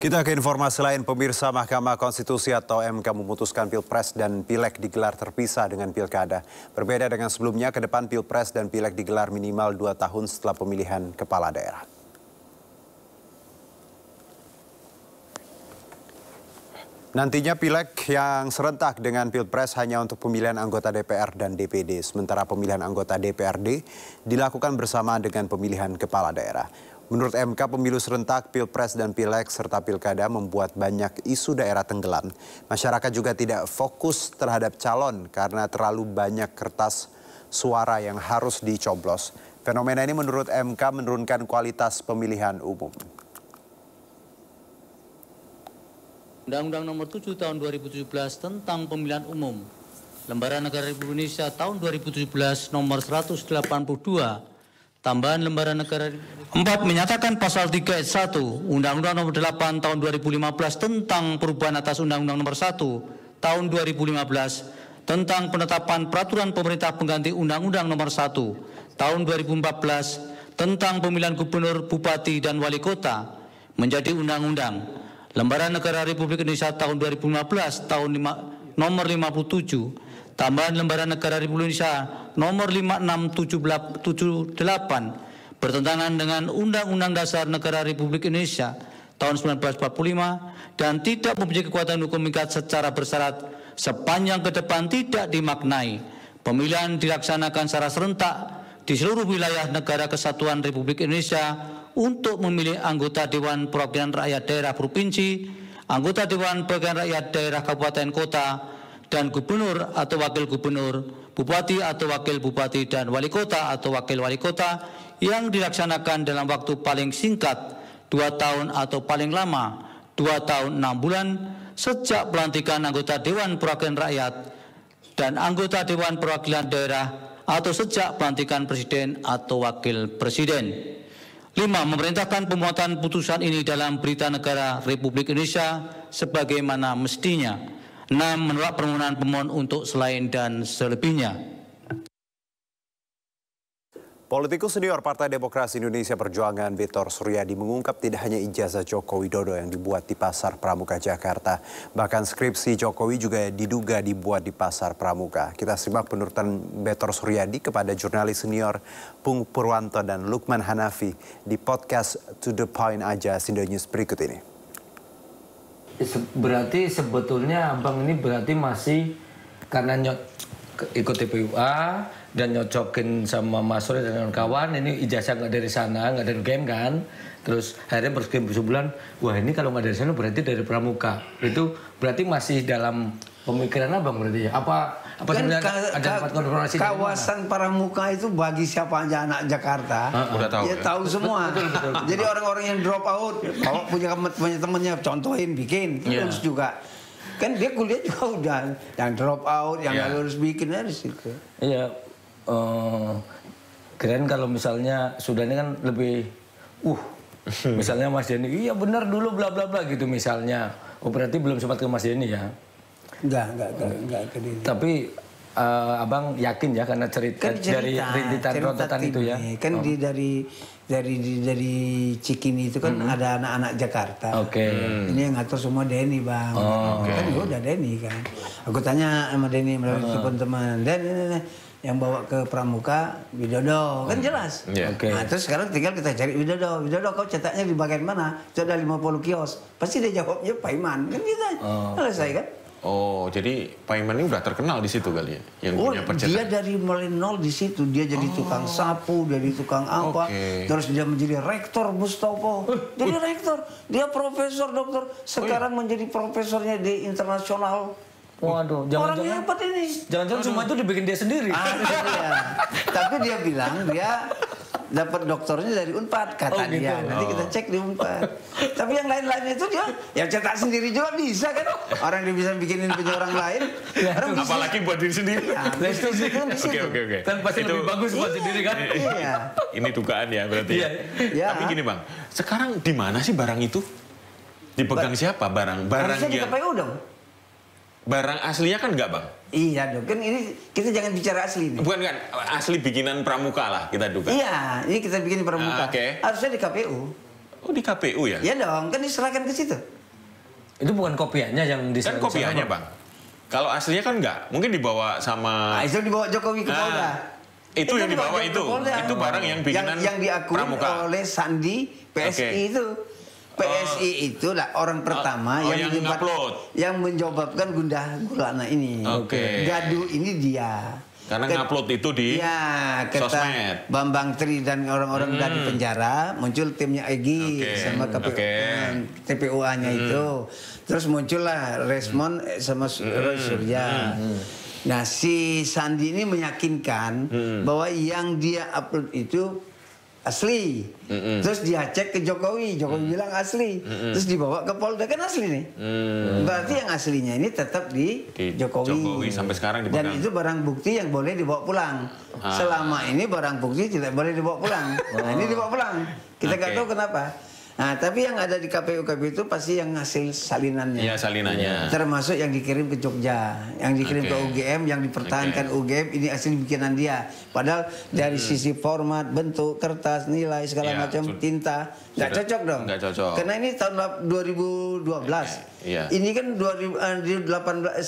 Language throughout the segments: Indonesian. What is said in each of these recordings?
Kita ke informasi lain, pemirsa. Mahkamah Konstitusi atau MK memutuskan Pilpres dan Pileg digelar terpisah dengan Pilkada. Berbeda dengan sebelumnya, ke depan Pilpres dan Pileg digelar minimal 2 tahun setelah pemilihan kepala daerah. Nantinya Pileg yang serentak dengan Pilpres hanya untuk pemilihan anggota DPR dan DPD, sementara pemilihan anggota DPRD dilakukan bersamaan dengan pemilihan kepala daerah. Menurut MK, pemilu serentak, Pilpres dan Pileg serta Pilkada membuat banyak isu daerah tenggelam. Masyarakat juga tidak fokus terhadap calon karena terlalu banyak kertas suara yang harus dicoblos. Fenomena ini menurut MK menurunkan kualitas pemilihan umum. Undang-Undang Nomor 7 Tahun 2017 tentang Pemilihan Umum, Lembaran Negara Republik Indonesia Tahun 2017 Nomor 182. Tambahan Lembaran Negara 4 menyatakan pasal 3 ayat 1 Undang-Undang Nomor 8 Tahun 2015 tentang perubahan atas Undang-Undang Nomor 1 Tahun 2015 tentang penetapan peraturan pemerintah pengganti Undang-Undang Nomor 1 Tahun 2014 tentang pemilihan gubernur, bupati, dan wali kota menjadi undang-undang. Lembaran Negara Republik Indonesia Tahun 2015 Tahun Nomor 57. Tambahan Lembaran Negara Republik Indonesia Nomor 5678 bertentangan dengan Undang-Undang Dasar Negara Republik Indonesia tahun 1945 dan tidak mempunyai kekuatan hukum mengikat secara bersyarat sepanjang ke depan tidak dimaknai. Pemilihan dilaksanakan secara serentak di seluruh wilayah Negara Kesatuan Republik Indonesia untuk memilih anggota Dewan Perwakilan Rakyat Daerah Provinsi, anggota Dewan Perwakilan Rakyat Daerah Kabupaten Kota, dan gubernur atau wakil gubernur, bupati atau wakil bupati, dan wali kota atau wakil wali kota yang dilaksanakan dalam waktu paling singkat 2 tahun atau paling lama 2 tahun 6 bulan sejak pelantikan anggota Dewan Perwakilan Rakyat dan anggota Dewan Perwakilan Daerah atau sejak pelantikan Presiden atau Wakil Presiden. 5. Memerintahkan pemuatan putusan ini dalam Berita Negara Republik Indonesia sebagaimana mestinya. 6. Menolak permohonan pemohon untuk selain dan selebihnya. Politikus senior Partai Demokrasi Indonesia Perjuangan Victor Suryadi mengungkap tidak hanya ijazah Joko Widodo yang dibuat di Pasar Pramuka Jakarta. Bahkan skripsi Jokowi juga diduga dibuat di Pasar Pramuka. Kita simak penurutan Victor Suryadi kepada jurnalis senior Pung Purwanto dan Lukman Hanafi di podcast To The Point aja Sindo News berikut ini. Berarti sebetulnya abang ini berarti masih karena ikut TPUA dan nyocokin sama Mas Sore dan kawan-kawan, ini ijazah nggak dari sana, nggak dari game kan, terus akhirnya bersekian sebulan, wah ini kalau nggak dari sana berarti dari Pramuka. Itu berarti masih dalam pemikiran abang berarti ya? Apa kan sebenarnya ada tempat konfirmasi kawasan Pramuka itu bagi siapa aja anak Jakarta udah tahu, ya tahu semua. betul. Jadi orang-orang yang drop out kalau punya temennya contohin bikin terus juga kan dia kuliah juga udah yang drop out yang nggak lulus bikin aja situ. Iya, keren kalau misalnya sudah ini kan lebih misalnya Mas Denny iya benar dulu bla bla bla gitu misalnya. Oh berarti belum sempat ke Mas Denny ya? Enggak ke diri. Tapi abang yakin ya karena cerita dari rintitan rontotan itu ya. Kan dari Cikini itu kan ada anak-anak Jakarta. Oke. Ini yang ngatur semua Denny, Bang. Kan gue udah Denny kan. Aku tanya sama Denny melalui teman-teman. Dan yang bawa ke Pramuka Widodo kan jelas. Nah terus sekarang tinggal kita cari Widodo. Widodo kau cetaknya di bagian mana? Itu ada 50 kios. Pasti dia jawabnya Pak Iman. Kan gitu aja. Selesai kan? Oh, jadi Pak Iman ini udah terkenal di situ kali ya? Yang punya percetakan. Dia dari mulai nol di situ. Dia jadi tukang sapu, jadi tukang apa. Terus dia menjadi rektor Mustopo. Jadi rektor. Dia profesor, dokter. Sekarang menjadi profesornya di internasional. Waduh, orang hebat ini. Jangan-jangan semua itu dibikin dia sendiri. Tapi dia bilang dia dapat doktornya dari Unpad kata dia. Nanti kita cek di Unpad. Tapi yang lain-lain itu dia ya cetak sendiri juga bisa kan. Orang dia bisa bikinin punya orang lain. Apalagi buat diri sendiri. Oke. Kan pasti lebih bagus buat sendiri kan. Iya. Ini dugaan ya berarti ya. Tapi gini Bang, sekarang di mana sih barang itu? Dipegang siapa barang? Harusnya di KPU dong. Barang aslinya kan enggak Bang? Iya dong, kan ini kita jangan bicara asli nih. Bukan kan, asli bikinan Pramuka lah kita duga. Iya, ini kita bikin Pramuka. Harusnya di KPU. Oh, di KPU ya? Ya dong, kan diserahkan ke situ. Itu bukan kopiannya yang Kan kopiannya, Bang. Kalau aslinya kan enggak. Mungkin dibawa sama... Itu dibawa Jokowi ke Polda. Itu yang dibawa itu. Itu barang yang bikinan yang diakui Pramuka. oleh Sandi PSI itu. PSI itulah orang pertama yang menyebabkan gundah gulana ini. Gaduh ini dia. Karena ngupload itu di sosmed. Bambang Tri dan orang-orang dari penjara, muncul timnya Egy sama TPUA-nya itu. Terus muncullah Resmond sama Roy Surya. Nah, si Sandi ini meyakinkan bahwa yang dia upload itu asli. Terus dia cek ke Jokowi, Jokowi bilang asli. Terus dibawa ke Polda, kan asli nih. Berarti yang aslinya ini tetap di Jokowi. Sampai sekarang dipegang. Dan itu barang bukti yang boleh dibawa pulang. Selama ini barang bukti tidak boleh dibawa pulang. Nah, ini dibawa pulang. Kita nggak tahu kenapa. Nah, tapi yang ada di KPU itu pasti yang hasil salinannya. Iya, salinannya. Termasuk yang dikirim ke Jogja, yang dikirim ke UGM, yang dipertahankan UGM, ini asli bikinan dia. Padahal dari sisi format, bentuk, kertas, nilai, segala macam, tinta, nggak cocok dong. Nggak cocok. Karena ini tahun 2012. Ini kan 1985,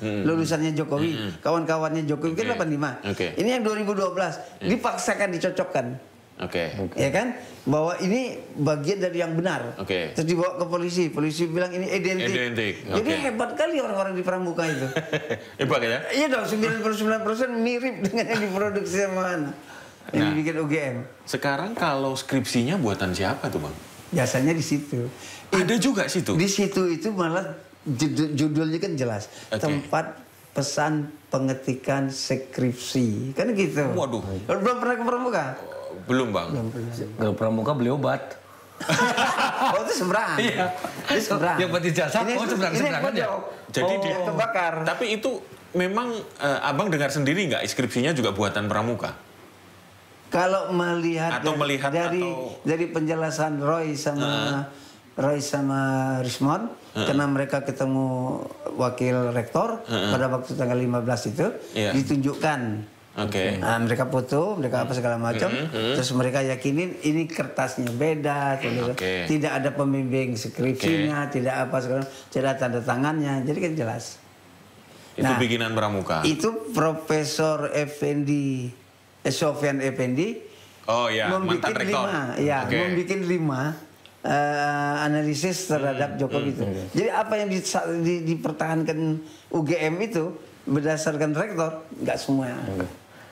lulusannya Jokowi, kawan-kawannya Jokowi kan 85. Ini yang 2012, dipaksakan dicocokkan. Ya kan, bahwa ini bagian dari yang benar. Terus dibawa ke polisi, polisi bilang ini identik. Jadi hebat kali orang-orang di Pramuka itu. Hebat ya? Iya dong, 99% mirip dengan yang diproduksi sama yang dibikin UGM. Sekarang kalau skripsinya buatan siapa tuh, Bang? Biasanya di situ. Ada juga situ? Di situ itu malah judulnya kan jelas. Tempat pesan pengetikan skripsi. Kan gitu. Waduh. Belum pernah ke Pramuka? Belum, Bang. Kalau Pramuka beli obat. Oh, itu seberang. Iya. Itu seberang. Yang berarti jasa, seberang aja. Jadi dia terbakar. Tapi itu memang Abang dengar sendiri nggak skripsinya juga buatan Pramuka? Kalau melihat dari penjelasan Roy sama Rismond, karena mereka ketemu wakil rektor pada waktu tanggal 15 itu, ditunjukkan. Nah, mereka foto, mereka apa segala macam, terus mereka yakinin ini kertasnya beda, tidak ada pembimbing skripsinya, tidak apa segala, tidak tanda tangannya, jadi kan jelas. Itu bikinan Pramuka. Itu Profesor Sofyan Effendi. Mantan rektor. Membuat 5 analisis terhadap Jokowi itu. Jadi apa yang dipertahankan UGM itu berdasarkan rektor, nggak semua.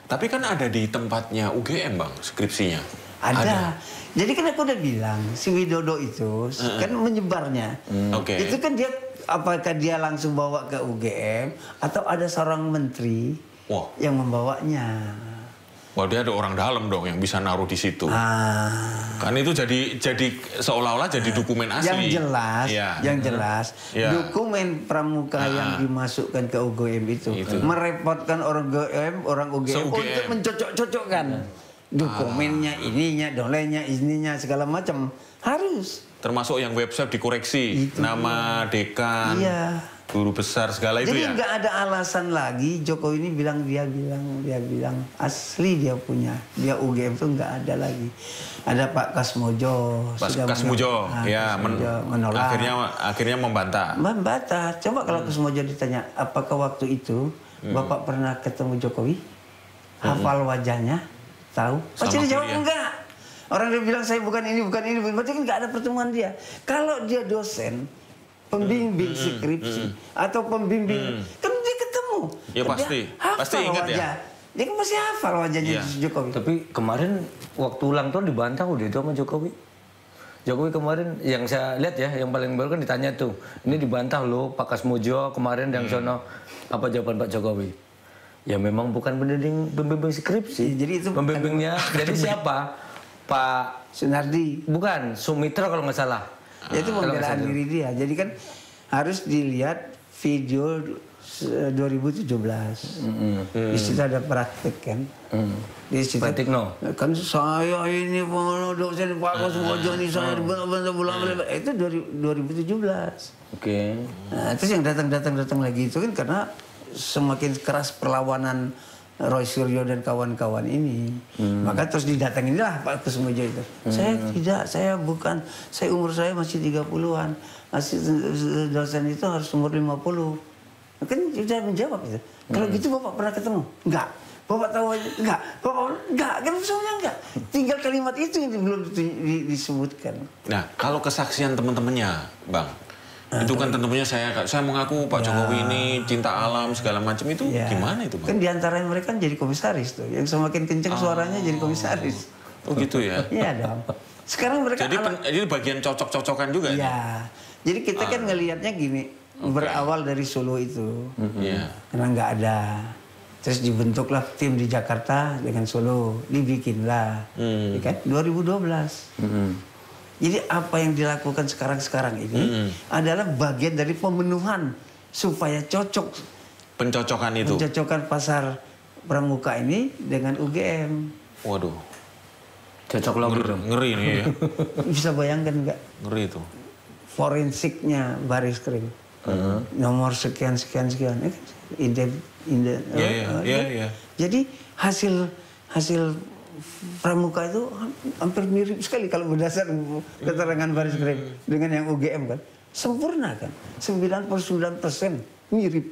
Tapi kan ada di tempatnya UGM, Bang, skripsinya. Ada. Jadi kan aku udah bilang, si Widodo itu kan menyebarnya. Itu kan dia, apakah dia langsung bawa ke UGM atau ada seorang menteri yang membawanya. Wah, dia ada orang dalam dong yang bisa naruh di situ. Kan itu jadi seolah-olah jadi dokumen asli. Yang jelas, dokumen Pramuka yang dimasukkan ke UGM itu merepotkan orang UGM untuk mencocok-cocokkan dokumennya, ininya, dolenya, ininya, segala macam harus. Termasuk yang website dikoreksi, nama dekan. Guru besar segala itu. Jadi nggak ada alasan lagi Jokowi ini dia bilang asli dia punya, dia UGM tuh nggak ada lagi. Ada Pak Kasmojo. Kasmojo, menolak. Akhirnya membantah. Coba kalau Kasmojo ditanya, apakah waktu itu Bapak pernah ketemu Jokowi? Hafal wajahnya? Tahu? Pasti dia jawab enggak. Orang dia bilang saya bukan ini. Berarti kan nggak ada pertemuan dia. Kalau dia dosen, pembimbing skripsi atau pembimbing kan dia ketemu. Ya pasti ingat ya. Dia kan pasti hafal wajahnya Jokowi. Tapi kemarin waktu ulang tahun dibantah udah itu sama Jokowi. Jokowi kemarin yang saya lihat ya, yang paling baru kan ditanya tuh, ini dibantah loh Pak Kasmojo kemarin yang sono, apa jawaban Pak Jokowi? Ya memang bukan pembimbing skripsi. Jadi itu pembimbingnya jadi siapa? Pak Sunardi. Bukan, Sumitra kalau nggak salah. Ya itu pembelaan diri dia. Jadi kan harus dilihat video 2017. Di situ ada praktek kan. Di situ kan saya ini dosen Pak Kasmojo ini saya bulan itu 2017. Nah, terus yang datang lagi itu kan karena semakin keras perlawanan Roy Suryo dan kawan-kawan ini. Maka terus didatanginlah Pak Kusmojo itu. Saya tidak, saya bukan, umur saya masih 30-an. Masih dosen itu harus umur 50. Kan sudah menjawab itu. Kalau gitu Bapak pernah ketemu? Enggak. Bapak tahu aja? Enggak. Bapak enggak. Kan semuanya enggak. Tinggal kalimat itu yang belum disebutkan. Nah, kalau kesaksian teman-temannya, Bang. Itu kan tentunya saya mengaku Pak Jokowi ini cinta alam segala macam itu gimana itu Bang? Kan diantara mereka kan jadi komisaris tuh. Yang semakin kenceng suaranya jadi komisaris. Oh gitu ya? Iya dong. Sekarang mereka... Jadi bagian cocok-cocokan juga ya? Iya. Jadi kita kan ngelihatnya gini. Berawal dari Solo itu. Karena nggak ada. Terus dibentuklah tim di Jakarta dengan Solo. Dibikinlah. Ya kan? 2012. Jadi apa yang dilakukan sekarang ini adalah bagian dari pemenuhan supaya cocok. Pencocokan itu? Pencocokan pasar pramuka ini dengan UGM. Waduh. Cocok lagi dong. Ngeri nih ya. Bisa bayangkan nggak? Ngeri itu. Forensiknya Baris Krim. Nomor sekian. Jadi hasil pramuka itu hampir mirip sekali kalau berdasar keterangan Baris Krim dengan yang UGM kan. Sempurna kan. 99% mirip.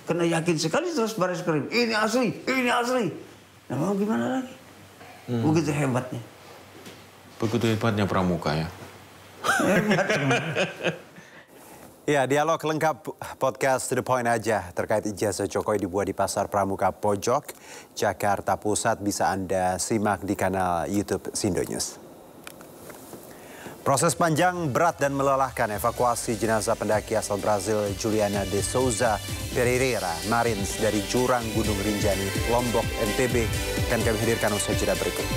Karena yakin sekali terus Baris Krim. Ini asli. Nah mau gimana lagi? Begitu hebatnya. Begitu hebatnya pramuka ya. Ya, dialog lengkap podcast To The Point aja terkait ijazah Jokowi dibuat di Pasar Pramuka Pojok, Jakarta Pusat bisa Anda simak di kanal YouTube Sindo News. Proses panjang, berat dan melelahkan evakuasi jenazah pendaki asal Brazil Juliana de Souza Pereira Marins dari jurang Gunung Rinjani, Lombok, NTB akan kami hadirkan usai jeda berikut.